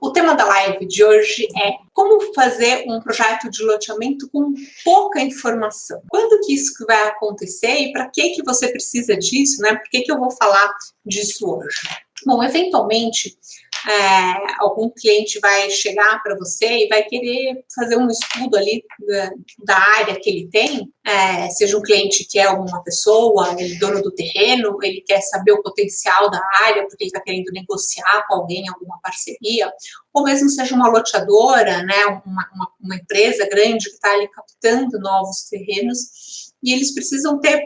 O tema da live de hoje é como fazer um projeto de loteamento com pouca informação. Quando que isso vai acontecer e para que você precisa disso, né? Por que eu vou falar disso hoje? Bom, eventualmente, algum cliente vai chegar para você e vai querer fazer um estudo ali da área que ele tem, seja um cliente que é uma pessoa, ele é dono do terreno, ele quer saber o potencial da área porque ele está querendo negociar com alguém alguma parceria, ou mesmo seja uma loteadora, né, uma empresa grande que está ali captando novos terrenos e eles precisam ter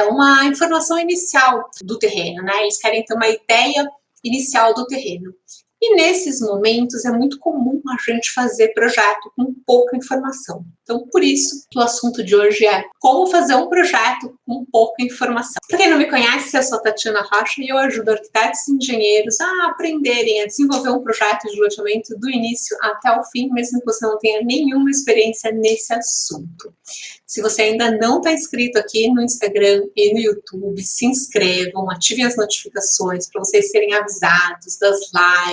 uma informação inicial do terreno, né? Eles querem ter uma ideia inicial do terreno. E nesses momentos é muito comum a gente fazer projeto com pouca informação. Então, por isso que o assunto de hoje é como fazer um projeto com pouca informação. Para quem não me conhece, eu sou a Tatiana Rocha e eu ajudo arquitetos e engenheiros a aprenderem a desenvolver um projeto de loteamento do início até o fim, mesmo que você não tenha nenhuma experiência nesse assunto. Se você ainda não está inscrito aqui no Instagram e no YouTube, se inscrevam, ativem as notificações para vocês serem avisados das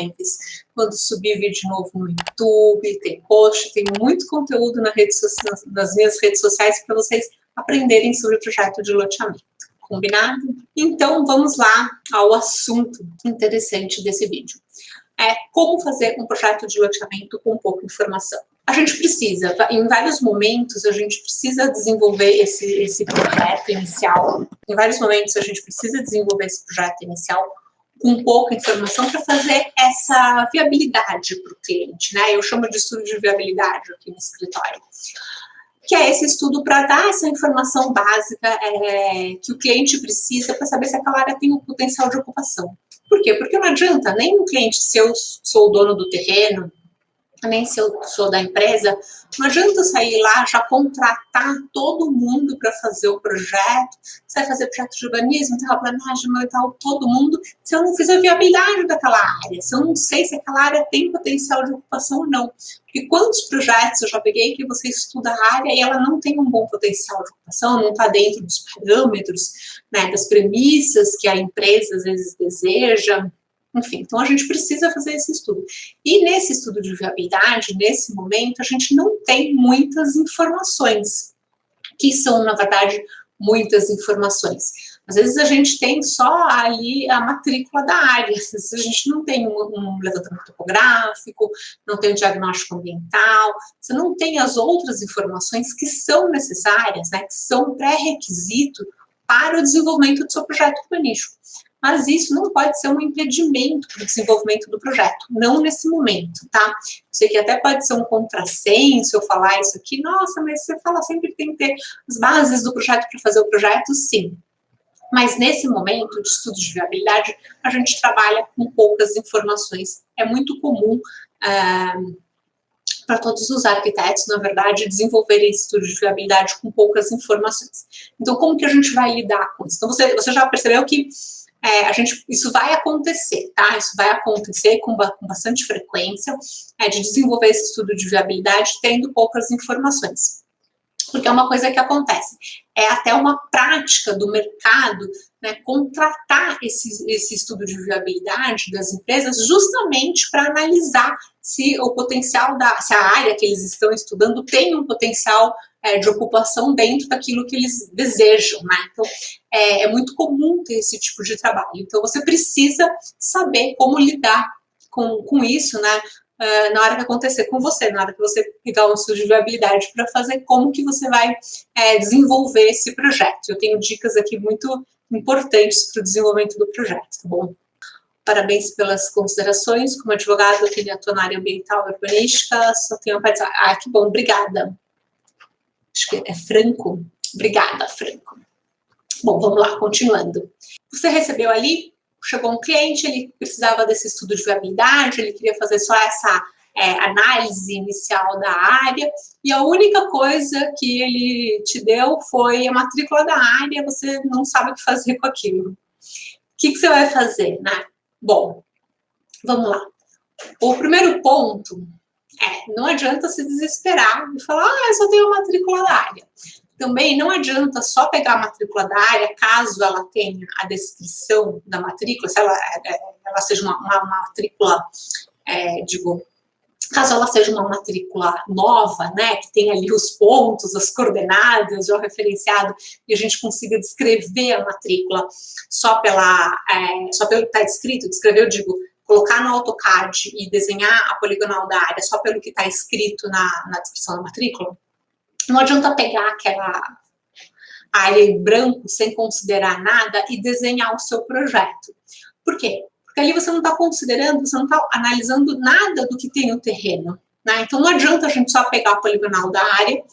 lives, quando subir vídeo novo no YouTube, tem post, tem muito conteúdo nas minhas redes sociais para vocês aprenderem sobre o projeto de loteamento. Combinado? Então, vamos lá ao assunto interessante desse vídeo. Como fazer um projeto de loteamento com pouca informação. A gente precisa, em vários momentos, a gente precisa desenvolver esse projeto inicial. Em vários momentos, a gente precisa desenvolver esse projeto inicial com pouca informação para fazer essa viabilidade para o cliente, né? Eu chamo de estudo de viabilidade aqui no escritório. Que é esse estudo para dar essa informação básica que o cliente precisa para saber se aquela área tem um potencial de ocupação. Por quê? Porque não adianta nem um cliente, se eu sou o dono do terreno, nem se eu sou da empresa, não adianta eu sair lá, já contratar todo mundo para fazer o projeto, você vai fazer projeto de urbanismo, terraplanagem, tal, todo mundo, se eu não fizer a viabilidade daquela área, se eu não sei se aquela área tem potencial de ocupação ou não. Porque quantos projetos eu já peguei que você estuda a área e ela não tem um bom potencial de ocupação, não está dentro dos parâmetros, né, das premissas que a empresa às vezes deseja. Enfim, então a gente precisa fazer esse estudo. E nesse estudo de viabilidade, nesse momento, a gente não tem muitas informações, que são, na verdade, muitas informações. Às vezes a gente tem só ali a matrícula da área, às vezes a gente não tem um levantamento topográfico, não tem um diagnóstico ambiental, você não tem as outras informações que são necessárias, né, que são pré-requisito para o desenvolvimento do seu projeto urbanístico. Mas isso não pode ser um impedimento para o desenvolvimento do projeto, não nesse momento, tá? Eu sei que até pode ser um contrassenso eu falar isso aqui, nossa, mas você fala sempre que tem que ter as bases do projeto para fazer o projeto, sim. Mas nesse momento de estudo de viabilidade, a gente trabalha com poucas informações. É muito comum para todos os arquitetos, na verdade, desenvolverem esse estudo de viabilidade com poucas informações. Então, como que a gente vai lidar com isso? Então, você já percebeu que isso vai acontecer, tá? Isso vai acontecer com bastante frequência, de desenvolver esse estudo de viabilidade tendo poucas informações. Porque é uma coisa que acontece. É até uma prática do mercado, né, contratar esse estudo de viabilidade das empresas justamente para analisar se o potencial se a área que eles estão estudando tem um potencial de ocupação dentro daquilo que eles desejam, né? Então, é muito comum ter esse tipo de trabalho. Então, você precisa saber como lidar com isso, né? Na hora que acontecer com você, na hora que você pegar um estudo de viabilidade para fazer como que você vai desenvolver esse projeto. Eu tenho dicas aqui muito importantes para o desenvolvimento do projeto, tá bom? Parabéns pelas considerações. Como advogado, que atua na área ambiental e urbanística, só tenho a dizer, que bom, obrigada. Acho que é Franco. Obrigada, Franco. Bom, vamos lá, continuando. Você recebeu ali, chegou um cliente, ele precisava desse estudo de viabilidade, ele queria fazer só essa análise inicial da área, e a única coisa que ele te deu foi a matrícula da área, você não sabe o que fazer com aquilo. O que você vai fazer, né? Bom, vamos lá. O primeiro ponto não adianta se desesperar e falar, eu só tenho a matrícula da área. Também não adianta só pegar a matrícula da área, caso ela tenha a descrição da matrícula, se ela seja uma matrícula digo, caso ela seja uma matrícula nova, né, que tem ali os pontos, as coordenadas, já referenciado, e a gente consiga descrever a matrícula só pelo que está descrito, descrever, eu digo, colocar no AutoCAD e desenhar a poligonal da área só pelo que está escrito na descrição da matrícula, não adianta pegar aquela área em branco sem considerar nada e desenhar o seu projeto. Por quê? Porque ali você não está considerando, você não está analisando nada do que tem no terreno, né? Então não adianta a gente só pegar a poligonal da área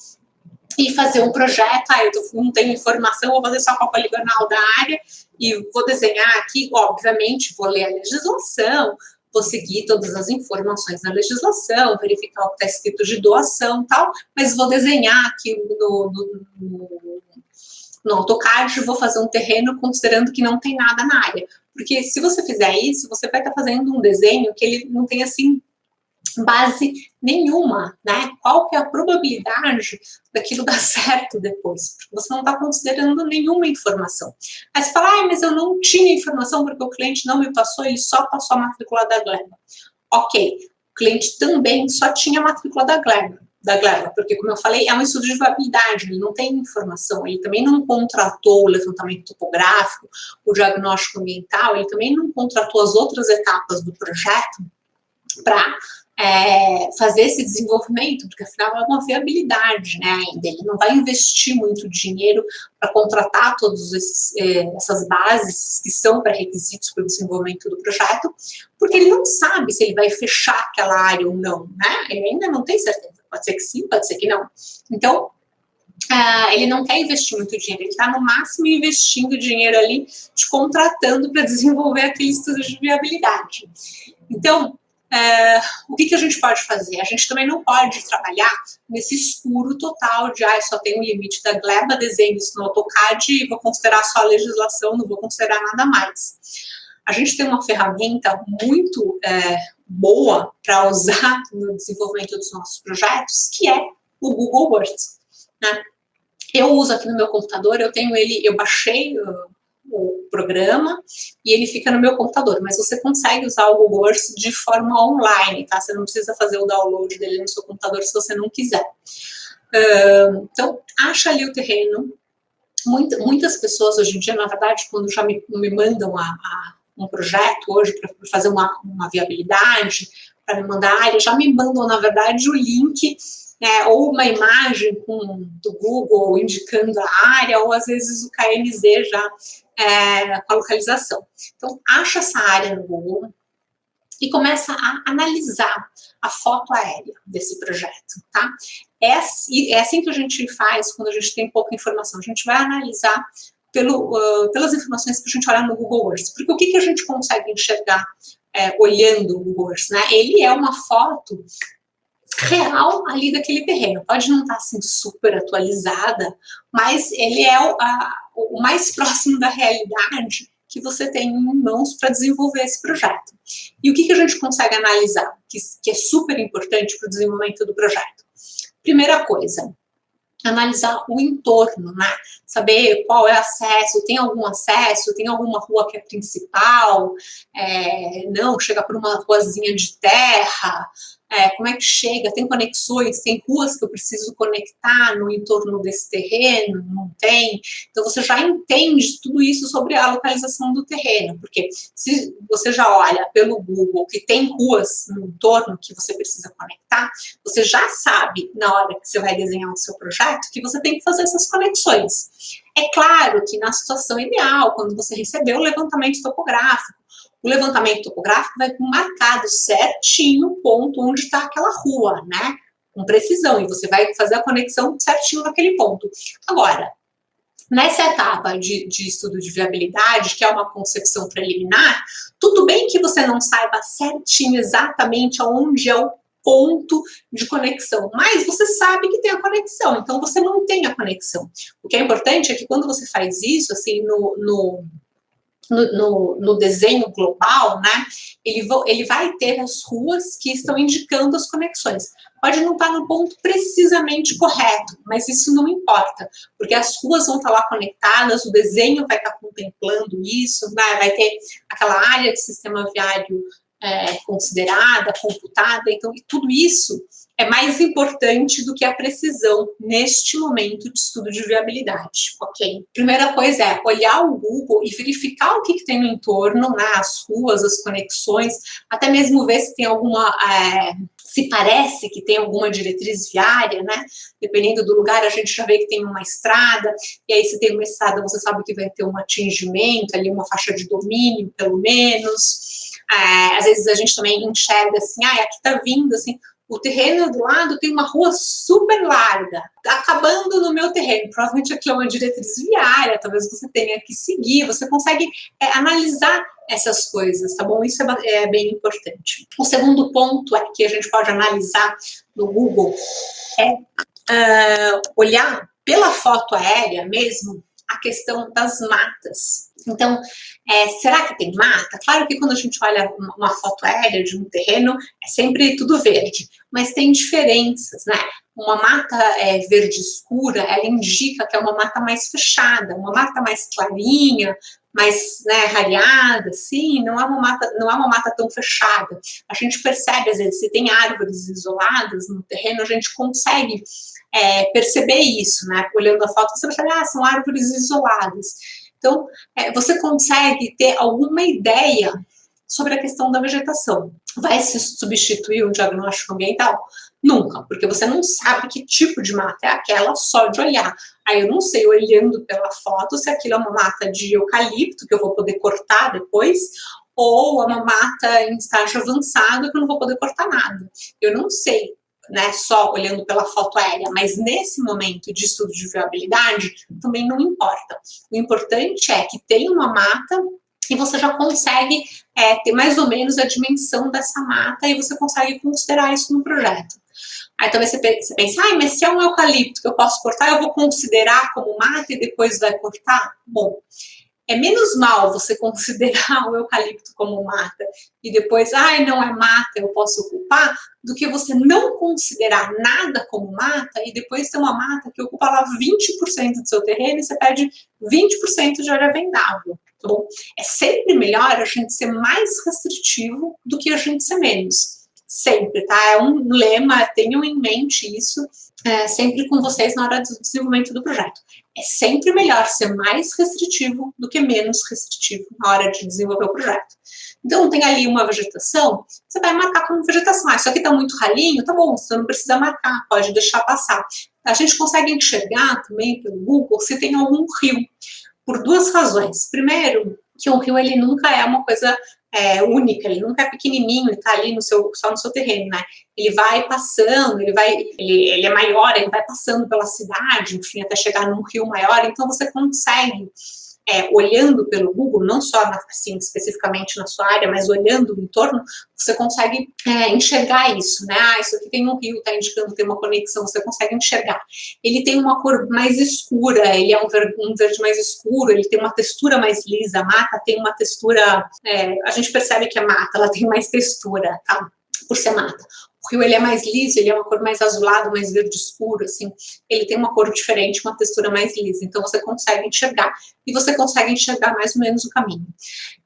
e fazer um projeto, eu não tenho informação, vou fazer só com a poligonal da área e vou desenhar aqui, obviamente, vou ler a legislação, vou seguir todas as informações na legislação, verificar o que está escrito de doação e tal, mas vou desenhar aqui no AutoCAD, vou fazer um terreno considerando que não tem nada na área. Porque se você fizer isso, você vai estar fazendo um desenho que ele não tem, assim, base nenhuma, né? Qual que é a probabilidade daquilo dar certo depois? Porque você não está considerando nenhuma informação. Aí você fala, mas eu não tinha informação porque o cliente não me passou, ele só passou a matrícula da Gleba. Ok, o cliente também só tinha a matrícula da Gleba, porque, como eu falei, é um estudo de viabilidade, ele não tem informação, ele também não contratou o levantamento topográfico, o diagnóstico ambiental, ele também não contratou as outras etapas do projeto para fazer esse desenvolvimento, porque afinal é uma viabilidade, né, ainda. Ele não vai investir muito dinheiro para contratar todas essas bases que são pré-requisitos para o desenvolvimento do projeto, porque ele não sabe se ele vai fechar aquela área ou não, né, ele ainda não tem certeza, pode ser que sim, pode ser que não. Então, ele não quer investir muito dinheiro, ele está no máximo investindo dinheiro ali, te contratando para desenvolver aquele estudo de viabilidade. Então, o que a gente pode fazer? A gente também não pode trabalhar nesse escuro total de só tem um limite da Gleba, desenho isso no AutoCAD e vou considerar só a legislação, não vou considerar nada mais. A gente tem uma ferramenta muito boa para usar no desenvolvimento dos nossos projetos, que é o Google Earth, né? Eu uso aqui no meu computador, eu baixei o programa e ele fica no meu computador, mas você consegue usar o Google Earth de forma online, tá? Você não precisa fazer o download dele no seu computador se você não quiser. Então, acha ali o terreno. Muitas pessoas hoje em dia, na verdade, quando já me mandam um projeto hoje para fazer uma viabilidade, para me mandar a área, já me mandam, na verdade, o link, ou uma imagem do Google indicando a área, ou às vezes o KNZ já com a localização. Então, acha essa área no Google e começa a analisar a foto aérea desse projeto, tá? É assim que a gente faz quando a gente tem pouca informação. A gente vai analisar pelas informações que a gente olha no Google Earth. Porque o que a gente consegue enxergar olhando o Google Earth, né? Ele é uma foto real ali daquele terreno. Pode não estar assim super atualizada, mas ele é o mais próximo da realidade que você tem em mãos para desenvolver esse projeto. E o que a gente consegue analisar, que é super importante para o desenvolvimento do projeto? Primeira coisa, analisar o entorno, né? Saber qual é o acesso, tem algum acesso, tem alguma rua que é principal, não, chega por uma ruazinha de terra, como é que chega, tem conexões, tem ruas que eu preciso conectar no entorno desse terreno, não tem? Então você já entende tudo isso sobre a localização do terreno, porque se você já olha pelo Google que tem ruas no entorno que você precisa conectar, você já sabe, na hora que você vai desenhar o seu projeto, que você tem que fazer essas conexões. É claro que na situação ideal, quando você recebeu o levantamento topográfico, o levantamento topográfico vai marcado certinho o ponto onde está aquela rua, né? Com precisão, e você vai fazer a conexão certinho naquele ponto. Agora, nessa etapa de estudo de viabilidade, que é uma concepção preliminar, tudo bem que você não saiba certinho exatamente aonde é o ponto de conexão, mas você sabe que tem a conexão, então você mantém a conexão. O que é importante é que quando você faz isso, assim, no desenho global, né, ele vai ter as ruas que estão indicando as conexões. Pode não estar no ponto precisamente correto, mas isso não importa, porque as ruas vão estar lá conectadas, o desenho vai estar contemplando isso, né, vai ter aquela área de sistema viário considerada, computada. Então, tudo isso é mais importante do que a precisão neste momento de estudo de viabilidade, ok? Primeira coisa é olhar o Google e verificar o que tem no entorno, né, as ruas, as conexões, até mesmo ver se tem alguma... se parece que tem alguma diretriz viária, né? Dependendo do lugar, a gente já vê que tem uma estrada, e aí se tem uma estrada, você sabe que vai ter um atingimento, ali uma faixa de domínio, pelo menos. Às vezes a gente também enxerga assim, aqui tá vindo, assim, o terreno do lado tem uma rua super larga, tá acabando no meu terreno, provavelmente aqui é uma diretriz viária, talvez você tenha que seguir, você consegue analisar essas coisas, tá bom? Isso é bem importante. O segundo ponto que a gente pode analisar no Google olhar pela foto aérea mesmo a questão das matas. Então, será que tem mata? Claro que quando a gente olha uma foto aérea de um terreno, é sempre tudo verde, mas tem diferenças, né? Uma mata verde escura, ela indica que é uma mata mais fechada, uma mata mais clarinha, mais, né, rareada, assim, não é uma mata tão fechada. A gente percebe, às vezes, se tem árvores isoladas no terreno, a gente consegue perceber isso, né? Olhando a foto, você vai falar, são árvores isoladas. Então, você consegue ter alguma ideia sobre a questão da vegetação. Vai se substituir um diagnóstico ambiental? Nunca, porque você não sabe que tipo de mata é aquela só de olhar. Aí eu não sei, olhando pela foto, se aquilo é uma mata de eucalipto, que eu vou poder cortar depois, ou é uma mata em estágio avançado, que eu não vou poder cortar nada. Eu não sei, né, só olhando pela foto aérea, mas nesse momento de estudo de viabilidade, também não importa. O importante é que tem uma mata e você já consegue ter mais ou menos a dimensão dessa mata e você consegue considerar isso no projeto. Aí talvez você pense, mas se é um eucalipto que eu posso cortar, eu vou considerar como mata e depois vai cortar? Bom, é menos mal você considerar o eucalipto como mata e depois, não é mata, eu posso ocupar, do que você não considerar nada como mata e depois ter uma mata que ocupa lá 20% do seu terreno e você perde 20% de área vendável. Tá bom? É sempre melhor a gente ser mais restritivo do que a gente ser menos. Sempre, tá? É um lema, tenham em mente isso sempre com vocês na hora do desenvolvimento do projeto. É sempre melhor ser mais restritivo do que menos restritivo na hora de desenvolver o projeto. Então, tem ali uma vegetação, você vai marcar como vegetação. Isso aqui está muito ralinho, tá bom, você não precisa marcar, pode deixar passar. A gente consegue enxergar também pelo Google se tem algum rio, por duas razões. Primeiro, que um rio ele nunca é uma coisa única, ele nunca é pequenininho e está ali só no seu terreno, né? Ele vai passando, ele é maior, ele vai passando pela cidade, enfim, até chegar num rio maior, então você consegue, olhando pelo Google, não só assim, especificamente na sua área, mas olhando no entorno, você consegue enxergar isso, né? Isso aqui tem um rio, está indicando que tem uma conexão, você consegue enxergar. Ele tem uma cor mais escura, ele é um verde mais escuro, ele tem uma textura mais lisa, a mata tem uma textura, a gente percebe que a mata, ela tem mais textura, tá? Por ser mata. O rio ele é mais liso, ele é uma cor mais azulado, mais verde escuro, assim. Ele tem uma cor diferente, uma textura mais lisa. Então, você consegue enxergar e você consegue enxergar mais ou menos o caminho.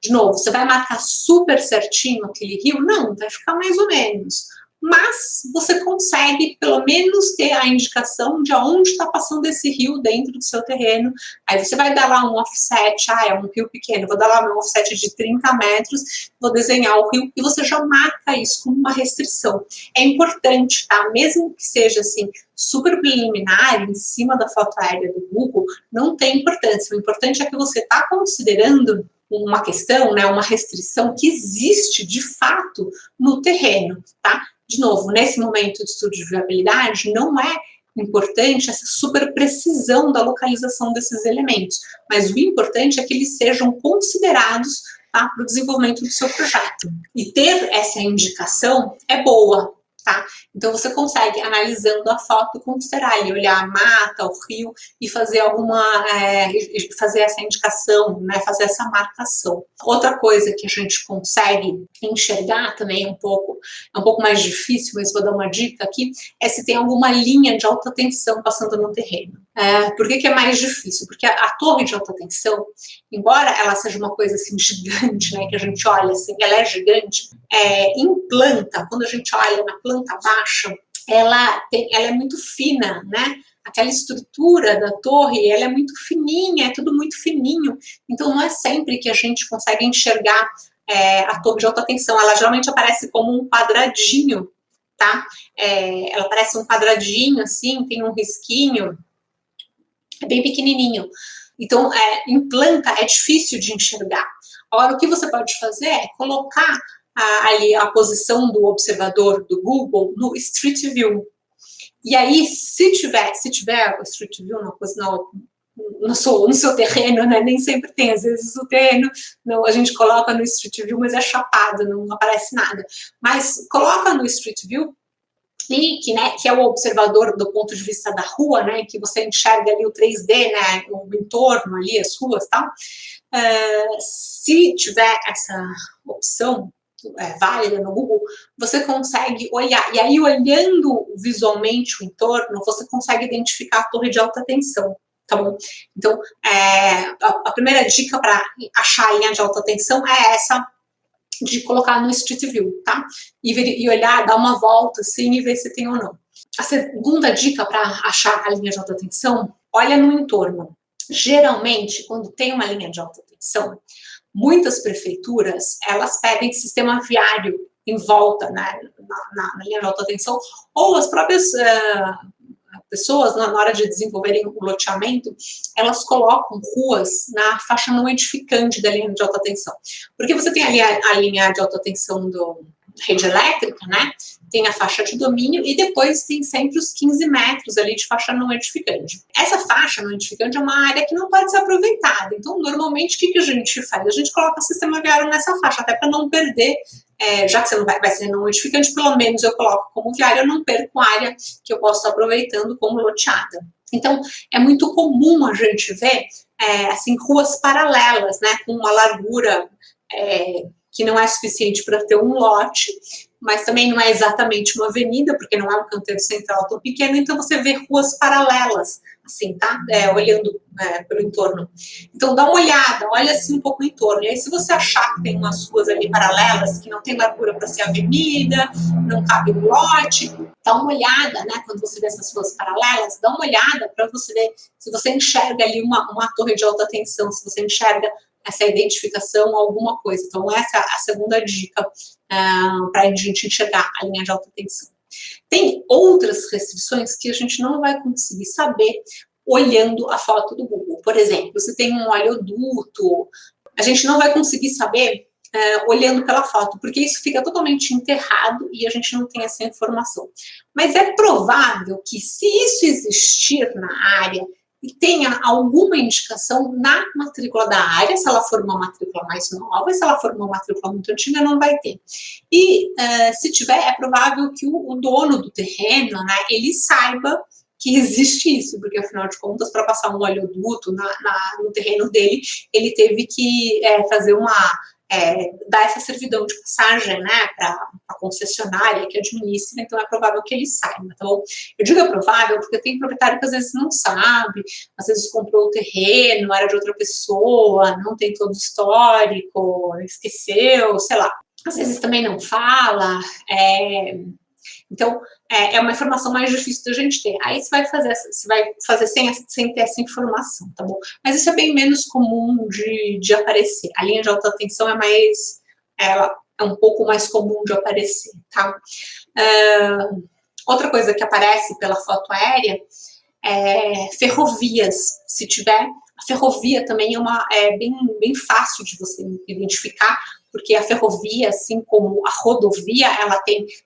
De novo, você vai marcar super certinho aquele rio? Não, vai ficar mais ou menos. Mas você consegue, pelo menos, ter a indicação de onde está passando esse rio dentro do seu terreno. Aí você vai dar lá um offset, é um rio pequeno, vou dar lá meu offset de 30 metros, vou desenhar o rio e você já marca isso como uma restrição. É importante, tá? Mesmo que seja assim, super preliminar, em cima da foto aérea do Google, não tem importância. O importante é que você está considerando uma questão, né, uma restrição que existe de fato no terreno, tá? De novo, nesse momento de estudo de viabilidade, não é importante essa super precisão da localização desses elementos, mas o importante é que eles sejam considerados, tá, para o desenvolvimento do seu projeto. E ter essa indicação é boa, tá? Então você consegue, analisando a foto, considerar ali, olhar a mata, o rio e fazer fazer essa indicação, né, fazer essa marcação. Outra coisa que a gente consegue enxergar também é um pouco mais difícil, mas vou dar uma dica aqui, é se tem alguma linha de alta tensão passando no terreno. Por que é mais difícil? Porque a torre de alta tensão, embora ela seja uma coisa assim gigante, né, que a gente olha assim, ela é gigante, em planta, quando a gente olha na planta baixa, ela é muito fina, né? Aquela estrutura da torre, ela é muito fininha, é tudo muito fininho, então não é sempre que a gente consegue enxergar a torre de alta tensão, ela geralmente aparece como um quadradinho, tá? Ela parece um quadradinho assim, tem um risquinho, é bem pequenininho. Então, em planta é difícil de enxergar. Agora, o que você pode fazer é colocar ali a posição do observador do Google no Street View. E aí, se tiver o Street View no seu terreno, né? Nem sempre tem, às vezes o terreno não, a gente coloca no Street View, mas é chapado, não aparece nada. Mas coloca no Street View, que é o observador do ponto de vista da rua, né, que você enxerga ali o 3D, né, o entorno ali, as ruas e tal. Se tiver essa opção válida no Google, você consegue olhar, e aí olhando visualmente o entorno, você consegue identificar a torre de alta tensão, tá bom? Então, a primeira dica para achar a linha de alta tensão é essa, de colocar no Street View, tá? E olhar, dar uma volta assim e ver se tem ou não. A segunda dica para achar a linha de alta tensão, olha no entorno. Geralmente, quando tem uma linha de alta tensão, muitas prefeituras, elas pedem sistema viário em volta, né, na linha de alta tensão, ou as próprias pessoas, na hora de desenvolverem o loteamento, elas colocam ruas na faixa não edificante da linha de alta tensão. Porque você tem ali a linha de alta tensão da rede elétrica, né? Tem a faixa de domínio e depois tem sempre os 15 metros ali de faixa não edificante. Essa faixa não edificante é uma área que não pode ser aproveitada. Então, normalmente, o que a gente faz? A gente coloca o sistema viário nessa faixa, até para não perder, já que você não vai ser não edificante, pelo menos eu coloco como viário, eu não perco área que eu posso estar aproveitando como loteada. Então, é muito comum a gente ver, assim, ruas paralelas, né, com uma largura que não é suficiente para ter um lote, mas também não é exatamente uma avenida, porque não é um canteiro central tão pequeno, então você vê ruas paralelas, assim, tá? Olhando pelo entorno. Então, dá uma olhada, olha assim um pouco o entorno. E aí, se você achar que tem umas ruas ali paralelas, que não tem largura para ser avenida, não cabe um lote, dá uma olhada, né? Quando você vê essas ruas paralelas, dá uma olhada para você ver se você enxerga ali uma torre de alta tensão, se você enxerga essa identificação, alguma coisa. Então, essa é a segunda dica para a gente enxergar a linha de alta tensão. Tem outras restrições que a gente não vai conseguir saber olhando a foto do Google. Por exemplo, se tem um oleoduto, a gente não vai conseguir saber olhando pela foto, porque isso fica totalmente enterrado e a gente não tem essa informação. Mas é provável que, se isso existir na área, e tenha alguma indicação na matrícula da área, se ela for uma matrícula mais nova, e se ela for uma matrícula muito antiga, não vai ter. E se tiver, é provável que o dono do terreno, né, ele saiba que existe isso, porque afinal de contas, para passar um oleoduto no terreno dele, ele teve que fazer dar essa servidão de passagem, né, para a concessionária que administra, então é provável que ele saiba. Então, eu digo é provável porque tem proprietário que às vezes não sabe, às vezes comprou o terreno, era de outra pessoa, não tem todo o histórico, esqueceu, sei lá. Às vezes também não fala, então, é uma informação mais difícil da gente ter. Aí você vai fazer sem ter essa informação, tá bom? Mas isso é bem menos comum de aparecer. A linha de alta tensão ela é um pouco mais comum de aparecer, tá? Outra coisa que aparece pela foto aérea é ferrovias. Se tiver, a ferrovia também é bem fácil de você identificar, porque a ferrovia, assim como a rodovia,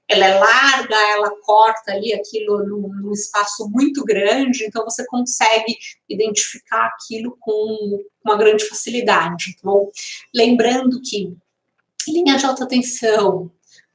ela é larga, ela corta ali aquilo num espaço muito grande, então você consegue identificar aquilo com uma grande facilidade. Então, lembrando que linha de alta tensão,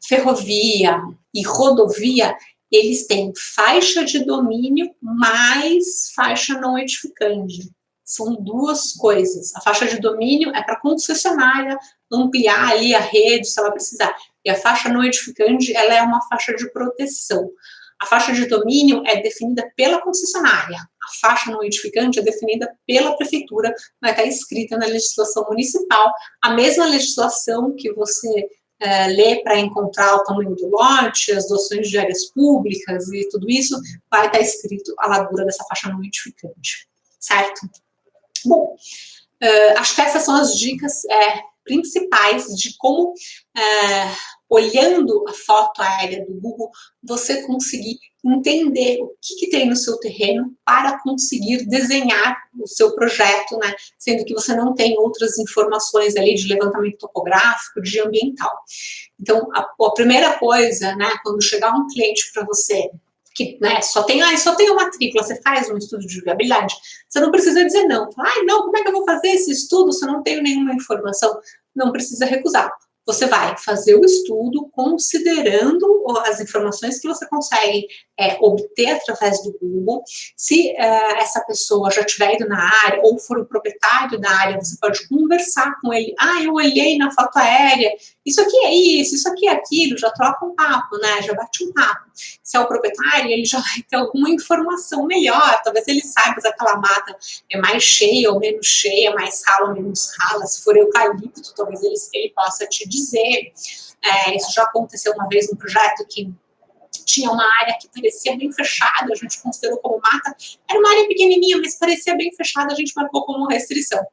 ferrovia e rodovia, eles têm faixa de domínio mais faixa não edificante. São duas coisas. A faixa de domínio é para a concessionária ampliar ali a rede, se ela precisar. E a faixa não edificante, ela é uma faixa de proteção. A faixa de domínio é definida pela concessionária. A faixa não edificante é definida pela prefeitura, vai estar escrita na legislação municipal, a mesma legislação que você lê para encontrar o tamanho do lote, as doações de áreas públicas e tudo isso, vai estar escrito a largura dessa faixa não edificante, certo? Bom, acho que essas são as dicas principais de como, olhando a foto aérea do Google, você conseguir entender o que tem no seu terreno para conseguir desenhar o seu projeto, né? Sendo que você não tem outras informações ali de levantamento topográfico, de ambiental. Então, a primeira coisa, né, quando chegar um cliente para você, que, né, só tem a matrícula, você faz um estudo de viabilidade, você não precisa dizer não. Não, como é que eu vou fazer esse estudo se eu não tenho nenhuma informação? Não precisa recusar. Você vai fazer o estudo considerando as informações que você consegue obter através do Google. Se essa pessoa já tiver ido na área ou for o proprietário da área, você pode conversar com ele. Eu olhei na foto aérea, isso aqui é isso aqui é aquilo, já troca um papo, né? Já bate um papo. Se é o proprietário, ele já vai ter alguma informação melhor, talvez ele saiba se aquela mata é mais cheia ou menos cheia, mais rala ou menos rala, se for eucalipto, talvez ele possa te dizer. Isso já aconteceu uma vez num projeto que tinha uma área que parecia bem fechada, a gente considerou como mata, era uma área pequenininha, mas parecia bem fechada, a gente marcou como restrição.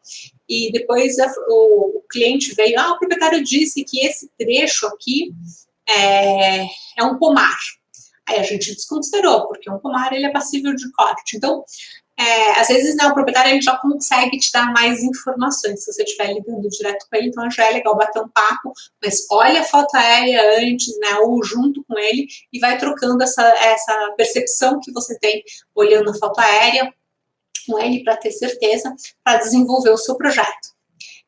E depois o cliente veio, o proprietário disse que esse trecho aqui é um pomar. Aí a gente desconsiderou, porque um pomar ele é passível de corte. Então, às vezes, né, o proprietário ele já consegue te dar mais informações, se você estiver ligando direto com ele, então já é legal bater um papo, mas olha a foto aérea antes, né, ou junto com ele, e vai trocando essa percepção que você tem olhando a foto aérea com ele para ter certeza, para desenvolver o seu projeto.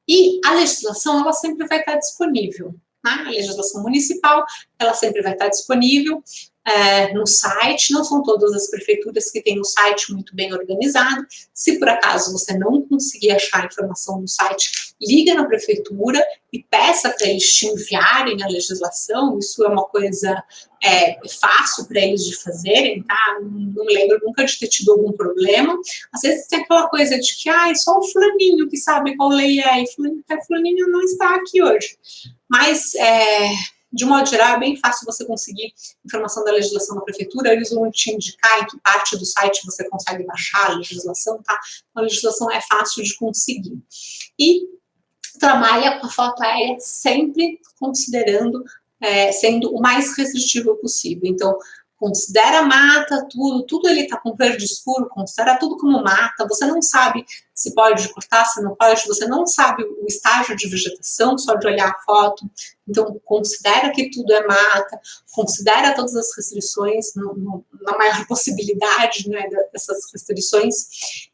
E a legislação, ela sempre vai estar disponível, né? A legislação municipal, ela sempre vai estar disponível no site, não são todas as prefeituras que têm um site muito bem organizado. Se por acaso você não conseguir achar a informação no site, liga na prefeitura e peça para eles te enviarem a legislação. Isso é uma coisa fácil para eles de fazerem, tá? Não me lembro nunca de ter tido algum problema. Às vezes tem aquela coisa de que só o fulaninho que sabe qual lei é, e fulaninho não está aqui hoje. Mas de modo geral, é bem fácil você conseguir informação da legislação da prefeitura, eles vão te indicar em que parte do site você consegue baixar a legislação, tá? A legislação é fácil de conseguir. E trabalha com a foto aérea sempre considerando, sendo o mais restritivo possível. Então, considera mata, tudo ele está com verde escuro, considera tudo como mata, você não sabe se pode cortar, se não pode, você não sabe o estágio de vegetação só de olhar a foto, então considera que tudo é mata, considera todas as restrições, na maior possibilidade, né, dessas restrições,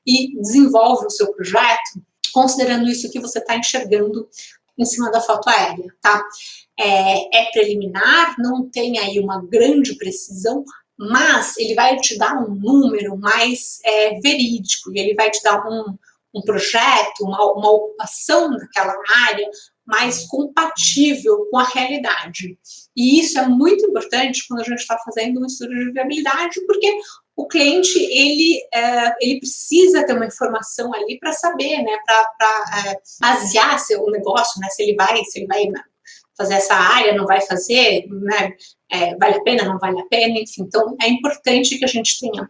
e desenvolve o seu projeto considerando isso que você está enxergando em cima da foto aérea, tá? É preliminar, não tem aí uma grande precisão, mas ele vai te dar um número mais verídico, e ele vai te dar um projeto, uma ocupação daquela área mais compatível com a realidade. E isso é muito importante quando a gente está fazendo um estudo de viabilidade, porque o cliente, ele precisa ter uma informação ali para saber, né, para basear seu negócio, né, se ele vai fazer essa área, não vai fazer, né, vale a pena, não vale a pena, enfim. Então, é importante que a gente tenha,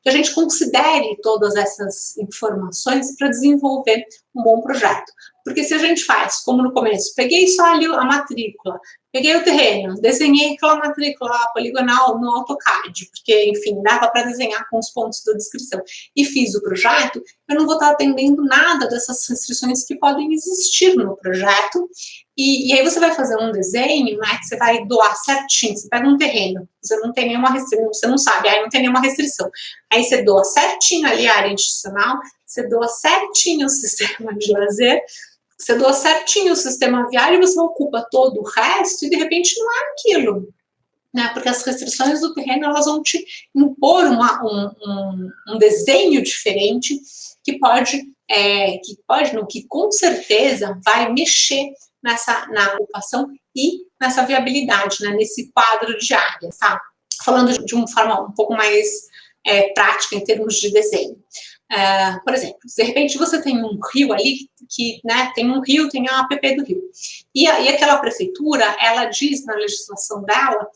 que a gente considere todas essas informações para desenvolver um bom projeto. Porque se a gente faz, como no começo, peguei só ali a matrícula, peguei o terreno, desenhei aquela matrícula poligonal no AutoCAD, porque, enfim, dava para desenhar com os pontos da descrição, e fiz o projeto, eu não vou estar atendendo nada dessas restrições que podem existir no projeto, e aí você vai fazer um desenho, né, que você vai doar certinho, você pega um terreno, você não tem nenhuma restrição, você não sabe, aí não tem nenhuma restrição, aí você doa certinho ali a área institucional, você doa certinho o sistema de lazer, você doa certinho o sistema viário, você ocupa todo o resto e de repente não é aquilo, né? Porque as restrições do terreno, elas vão te impor um desenho diferente que com certeza vai mexer na ocupação e nessa viabilidade, né, nesse quadro de áreas, tá? Falando de uma forma um pouco mais prática em termos de desenho. Por exemplo, de repente você tem um rio ali, que, né, tem um rio, tem a APP do rio, e aquela prefeitura, ela diz na legislação dela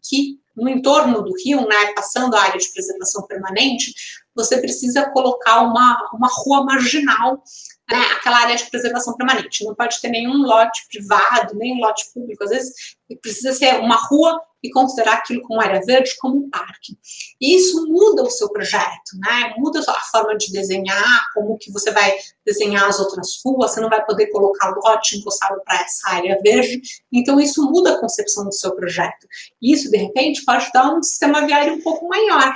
que no entorno do rio, né, passando a área de preservação permanente, você precisa colocar uma rua marginal, né, aquela área de preservação permanente. Não pode ter nenhum lote privado, nem lote público. Às vezes precisa ser uma rua e considerar aquilo como área verde, como um parque. E isso muda o seu projeto, né? Muda a forma de desenhar, como que você vai desenhar as outras ruas, você não vai poder colocar lote encostado para essa área verde. Então isso muda a concepção do seu projeto. E isso, de repente, pode dar um sistema viário um pouco maior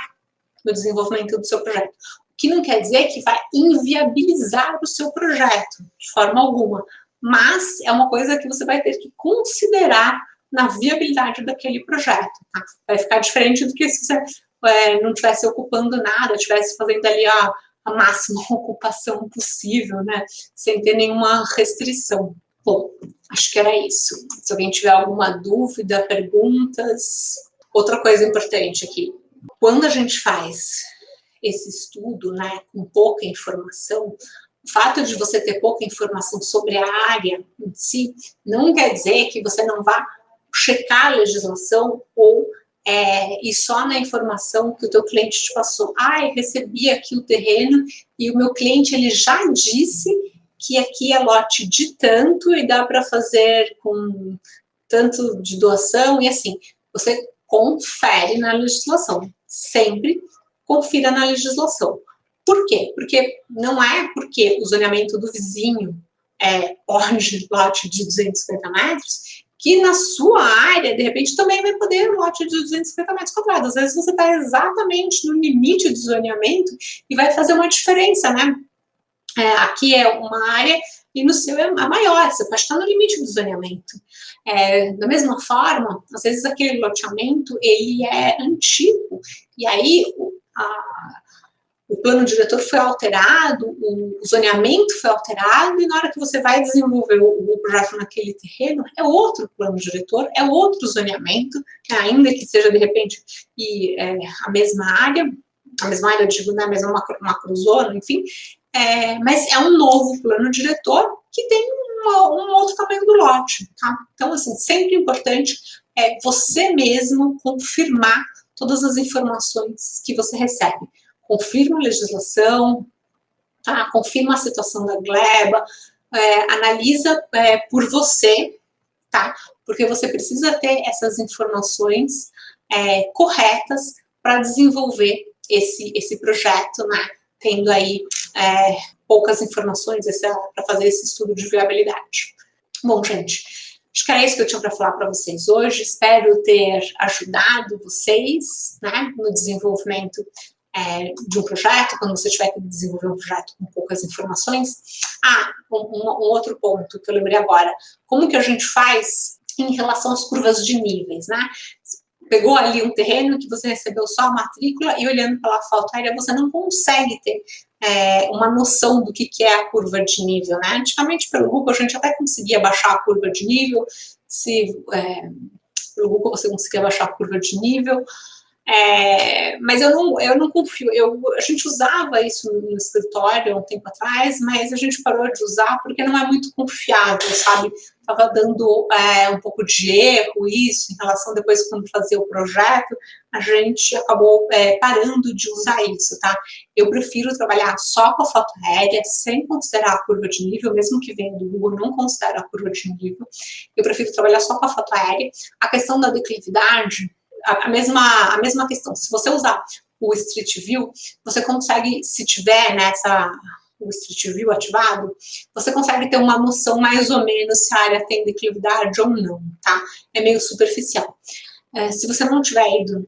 no desenvolvimento do seu projeto. O que não quer dizer que vai inviabilizar o seu projeto, de forma alguma. Mas é uma coisa que você vai ter que considerar na viabilidade daquele projeto. Tá? Vai ficar diferente do que se você não estivesse ocupando nada, estivesse fazendo ali a máxima ocupação possível, né? Sem ter nenhuma restrição. Bom, acho que era isso. Se alguém tiver alguma dúvida, perguntas. Outra coisa importante aqui. Quando a gente faz esse estudo, né, com pouca informação, o fato de você ter pouca informação sobre a área em si, não quer dizer que você não vá checar a legislação ou ir só na informação que o teu cliente te passou. Eu recebi aqui o terreno e o meu cliente ele já disse que aqui é lote de tanto e dá para fazer com tanto de doação e assim, você confere na legislação, sempre confira na legislação. Por quê? Porque não é porque o zoneamento do vizinho pode lote de 250 metros, que na sua área, de repente, também vai poder lote de 250 metros quadrados. Às vezes você está exatamente no limite do zoneamento e vai fazer uma diferença, né? Aqui é uma área e no seu é maior, você pode estar no limite do zoneamento. Da mesma forma, às vezes aquele loteamento, ele é antigo, e aí o plano diretor foi alterado, o zoneamento foi alterado, e na hora que você vai desenvolver o projeto naquele terreno, é outro plano diretor, é outro zoneamento, ainda que seja, de repente, a mesma área, eu digo, né, a mesma macrozona, enfim, mas é um novo plano diretor que tem um outro tamanho do lote, tá? Então, assim, sempre importante você mesmo confirmar todas as informações que você recebe. Confirma a legislação, tá? Confirma a situação da gleba, analisa por você, tá? Porque você precisa ter essas informações corretas para desenvolver esse projeto, né? Tendo aí poucas informações para fazer esse estudo de viabilidade. Bom, gente, acho que era isso que eu tinha para falar para vocês hoje. Espero ter ajudado vocês, né, no desenvolvimento de um projeto, quando você tiver que desenvolver um projeto com poucas informações. Um outro ponto que eu lembrei agora. Como que a gente faz em relação às curvas de níveis, né? Pegou ali um terreno que você recebeu só a matrícula e olhando pela foto aérea você não consegue ter uma noção do que é a curva de nível, né? Antigamente pelo Google a gente até conseguia baixar a curva de nível, pelo Google você conseguia baixar a curva de nível, mas eu não confio. A gente usava isso no escritório há um tempo atrás, mas a gente parou de usar porque não é muito confiável, sabe? Estava dando um pouco de erro isso, em relação depois quando fazia o projeto, a gente acabou parando de usar isso, tá? Eu prefiro trabalhar só com a foto aérea, sem considerar a curva de nível, mesmo que venha do Google, não considero a curva de nível. Eu prefiro trabalhar só com a foto aérea. A questão da declividade, a mesma questão. Se você usar o Street View, você consegue, se tiver o Street View ativado, você consegue ter uma noção mais ou menos se a área tem declividade ou não, tá? É meio superficial. Se você não tiver ido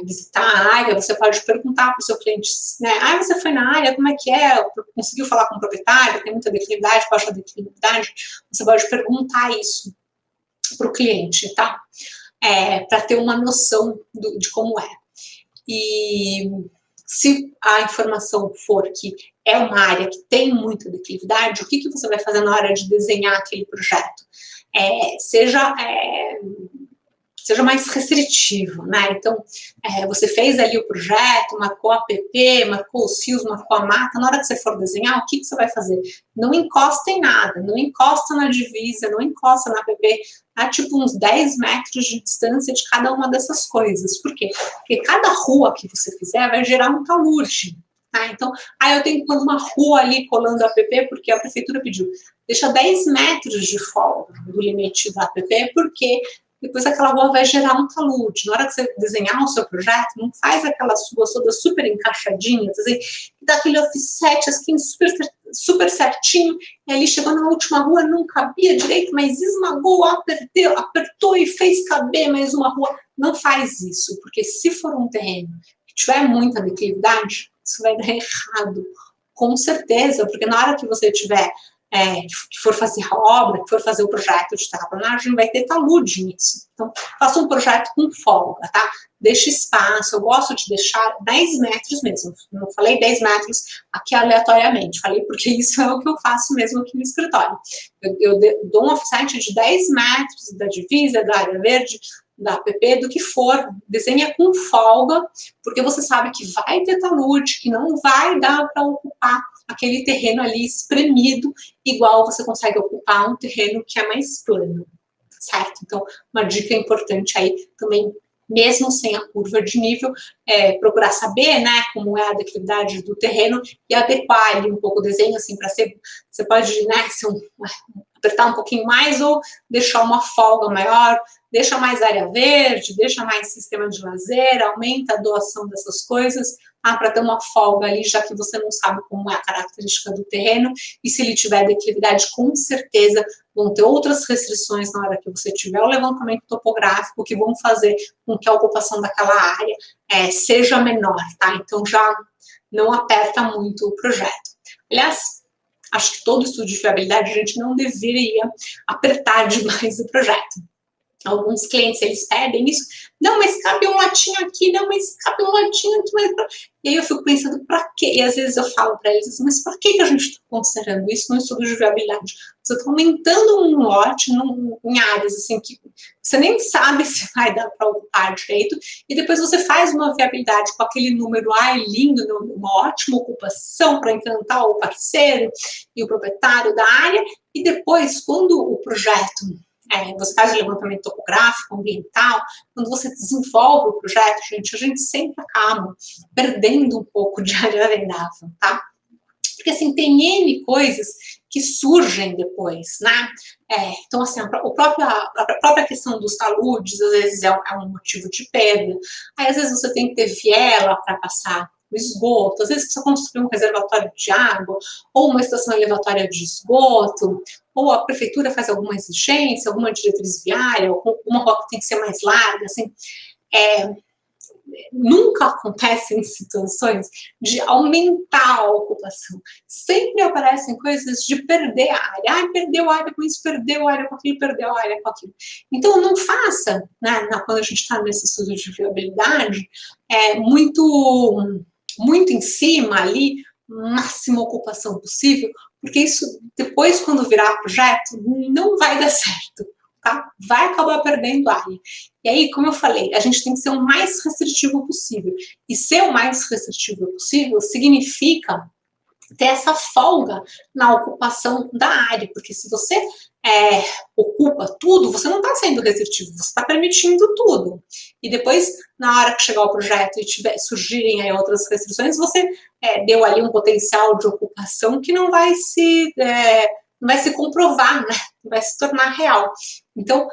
visitar a área, você pode perguntar para o seu cliente, né? Você foi na área, como é que é? Conseguiu falar com o proprietário? Tem muita declividade, baixa declividade? Você pode perguntar isso para o cliente, tá? Para ter uma noção de como é. E se a informação for que é uma área que tem muita declividade, o que você vai fazer na hora de desenhar aquele projeto? seja mais restritivo, né? Então, você fez ali o projeto, marcou a app, marcou os fios, marcou a mata, na hora que você for desenhar, o que você vai fazer? Não encosta em nada, não encosta na divisa, não encosta na app, tá? Tipo uns 10 metros de distância de cada uma dessas coisas. Por quê? Porque cada rua que você fizer vai gerar um talude. Tá? Então, eu tenho que pôr uma rua ali colando a app, porque a prefeitura pediu. Deixa 10 metros de folga do limite da app, porque depois aquela rua vai gerar um talude. Na hora que você desenhar o seu projeto, não faz aquelas ruas todas super encaixadinhas, assim, que dá aquele offset assim, super certinho, e ali chegou na última rua, não cabia direito, mas esmagou, apertou e fez caber mais uma rua. Não faz isso, porque se for um terreno que tiver muita declividade, isso vai dar errado, com certeza, porque na hora que você tiver que for fazer a obra, que for fazer o projeto de terraplanagem, vai ter talude nisso. Então, faça um projeto com folga, tá? Deixe espaço, eu gosto de deixar 10 metros mesmo. Não falei 10 metros aqui aleatoriamente, falei porque isso é o que eu faço mesmo aqui no escritório. Eu dou um offset de 10 metros da divisa, da área verde, da app, do que for, desenha com folga, porque você sabe que vai ter talude, que não vai dar para ocupar aquele terreno ali espremido, igual você consegue ocupar um terreno que é mais plano, certo? Então, uma dica importante aí também, mesmo sem a curva de nível, procurar saber, né, como é a declividade do terreno e adequar ali um pouco o desenho, assim, para ser, você pode, né, apertar um pouquinho mais ou deixar uma folga maior, deixa mais área verde, deixa mais sistema de lazer, aumenta a doação dessas coisas, para ter uma folga ali, já que você não sabe como é a característica do terreno, e se ele tiver declividade, com certeza vão ter outras restrições na hora que você tiver o levantamento topográfico, que vão fazer com que a ocupação daquela área seja menor, tá? Então já não aperta muito o projeto. Aliás, acho que todo estudo de viabilidade a gente não deveria apertar demais o projeto. Alguns clientes, eles pedem isso, não, mas cabe um latinho aqui, não, mas cabe um latinho aqui, mas... E aí eu fico pensando, para quê? E às vezes eu falo para eles assim, mas para que a gente está considerando isso no estudo de viabilidade? Você está aumentando um lote em áreas assim que você nem sabe se vai dar para ocupar direito, e depois você faz uma viabilidade com aquele número, lindo, uma ótima ocupação para encantar o parceiro e o proprietário da área, e depois, quando o projeto... você faz o levantamento topográfico, ambiental, quando você desenvolve o projeto, gente, a gente sempre acaba perdendo um pouco de área vendável, tá? Porque, assim, tem N coisas que surgem depois, né? Então, assim, a própria questão dos taludes, às vezes, é um motivo de perda. Aí, às vezes, você tem que ter viela para passar o esgoto, às vezes precisa construir um reservatório de água, ou uma estação elevatória de esgoto, ou a prefeitura faz alguma exigência, alguma diretriz viária, uma rua que tem que ser mais larga, assim, nunca acontecem situações de aumentar a ocupação. Sempre aparecem coisas de perder a área. Perdeu área com isso, perdeu área com aquilo, perdeu área com aquilo. Então, não faça, né, quando a gente está nesse estudo de viabilidade, muito em cima ali, máxima ocupação possível, porque isso depois, quando virar projeto, não vai dar certo, tá? Vai acabar perdendo área. E aí, como eu falei, a gente tem que ser o mais restritivo possível. E ser o mais restritivo possível significa ter essa folga na ocupação da área, porque se você ocupa tudo, você não está sendo restritivo, você está permitindo tudo. E depois, na hora que chegar o projeto e surgirem aí outras restrições, você deu ali um potencial de ocupação que não vai se comprovar, né? Vai se tornar real. Então,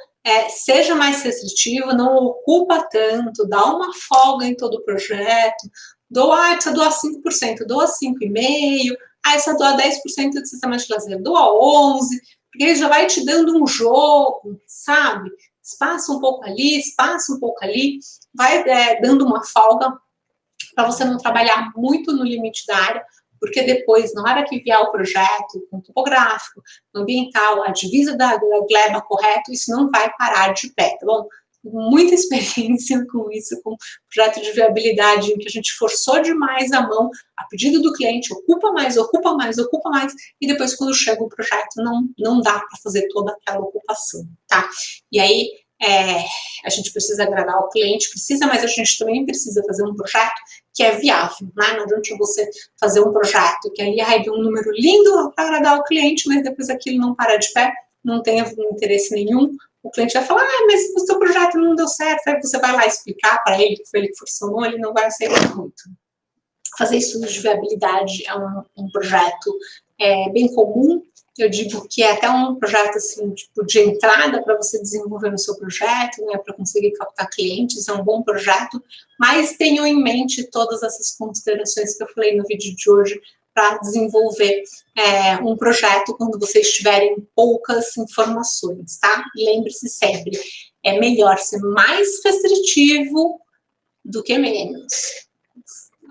seja mais restritivo, não ocupa tanto, dá uma folga em todo o projeto, precisa doar 5%, doa 5,5%, precisa doar 10% do sistema de lazer, doa 11%, porque ele já vai te dando um jogo, sabe? Espaça um pouco ali, espaça um pouco ali, vai dando uma folga para você não trabalhar muito no limite da área, porque depois, na hora que vier o projeto, com topográfico, ambiental, a divisa da gleba correto, isso não vai parar de pé, tá bom? muita experiência com isso, com projeto de viabilidade, em que a gente forçou demais a mão, a pedido do cliente, ocupa mais, ocupa mais, ocupa mais, e depois quando chega o projeto não dá para fazer toda aquela ocupação, tá? E aí a gente precisa agradar o cliente, mas a gente também precisa fazer um projeto que é viável, né? Não adianta você fazer um projeto que aí deu um número lindo para agradar o cliente, mas depois aquilo não para de pé, não tem interesse nenhum. O cliente vai falar, mas o seu projeto não deu certo, aí você vai lá explicar para ele que foi ele que funcionou, ele não vai aceitar muito. Fazer estudos de viabilidade é um projeto bem comum. Eu digo que é até um projeto assim, tipo, de entrada para você desenvolver no seu projeto, né, para conseguir captar clientes, é um bom projeto, mas tenham em mente todas essas considerações que eu falei no vídeo de hoje para desenvolver um projeto quando vocês tiverem poucas informações, tá? E lembre-se sempre, é melhor ser mais restritivo do que menos.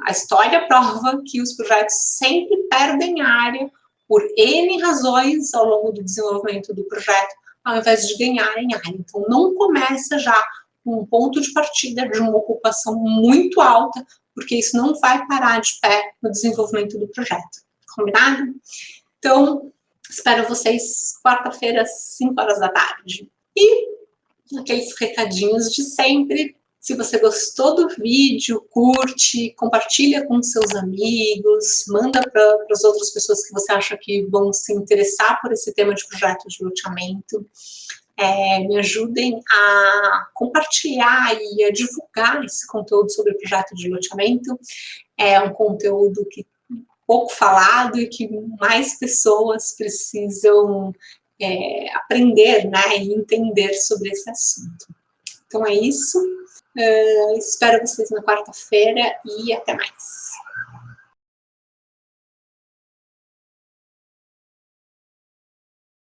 A história prova que os projetos sempre perdem área por N razões ao longo do desenvolvimento do projeto, ao invés de ganharem área. Então, não começa já com um ponto de partida de uma ocupação muito alta, porque isso não vai parar de pé no desenvolvimento do projeto. Combinado? Então, espero vocês quarta-feira, às 5 horas da tarde. E aqueles recadinhos de sempre. Se você gostou do vídeo, curte, compartilha com seus amigos, manda para as outras pessoas que você acha que vão se interessar por esse tema de projeto de loteamento. Me ajudem a compartilhar e a divulgar esse conteúdo sobre projeto de loteamento. É um conteúdo que pouco falado e que mais pessoas precisam aprender, né, e entender sobre esse assunto. Então é isso. Espero vocês na quarta-feira e até mais.